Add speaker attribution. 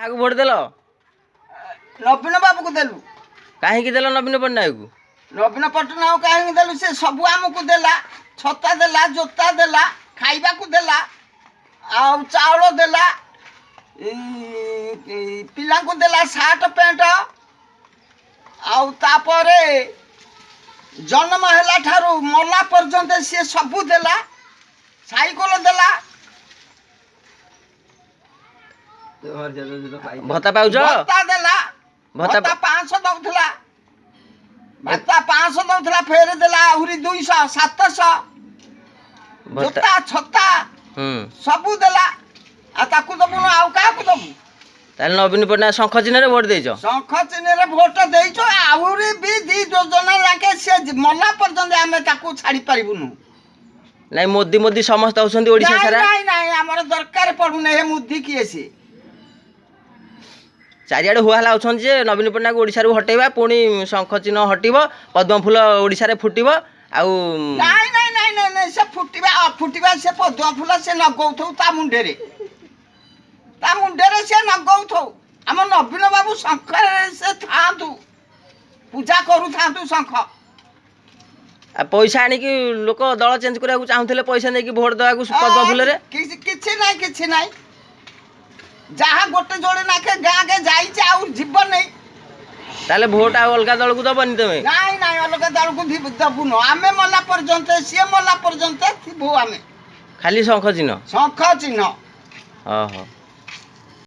Speaker 1: କାହାକୁ ଭୋଟ ଦେଲ?
Speaker 2: नवीन बाबू को देलु।
Speaker 1: कहीं देल नवीन पट्टनायक को?
Speaker 2: नवीन पट्टनायक कहीं देलु से सब आमको देला, छता देला, जोता देला, खाइबा को देला, आ चाउल देला, पिला को देला शर्ट पैंट, आउ तापरे जन्म हैला ठारू मला पर्यंत से सबू देला, साइकल देला।
Speaker 1: भत्ता पाउछ?
Speaker 2: भत्ता देला, भत्ता 500 दउथला, भत्ता 500 दउथला, फेर देला आहुरी 200 700, जोता छता सबू देला। आ ताकू दबु न आउ काकू दबु?
Speaker 1: ताले नवीन पट्टनायक शंख चिन्ह रे भोट देइछ?
Speaker 2: शंख चिन्ह रे भोट देइछ। आहुरी भी 2 योजना लाके से मला पर्यंत आमे ताकू छाड़ी परिबुनु।
Speaker 1: नहीं मोदी मोदी समस्त होउछंती ओडिसा सारा?
Speaker 2: नहीं नहीं हमर दरकार पडुने हे मोदी किए से।
Speaker 1: चारिआडे हुआला होउछन जे नवीन पट्टनायक ओडिसा रु हटेबा, पुणी शंख चिन्ह हटिबो, पद्म फूल ओडिसा रे फुटिबो। आउ
Speaker 2: नहीं नहीं नहीं नहीं नहीं से फुटिबा से पद्म फूल से नगौथौ ता मुंडे रे से नगौथौ। हम नवीन बाबू शंख से थांतु, पूजा करू थांतु शंख।
Speaker 1: पैसा आनी कि लोक दल चेंज करा चाहूले, पैसा नहीं कि भोट देवा पद्म फूल रे?
Speaker 2: किछि नहीं जहाँ गोटे जोड़े नाके गाँ के जाई आउ जीव नहीं।
Speaker 1: ताले भोट आ अलगा दल को दबनी तमे?
Speaker 2: नहीं नहीं अलगा दल को दबु न। आमे मला पर्यंत सी मला पर्यंत थिबु आमे
Speaker 1: खाली शंख चिन्ह?
Speaker 2: शंख चिन्ह।
Speaker 1: हाँ हाँ।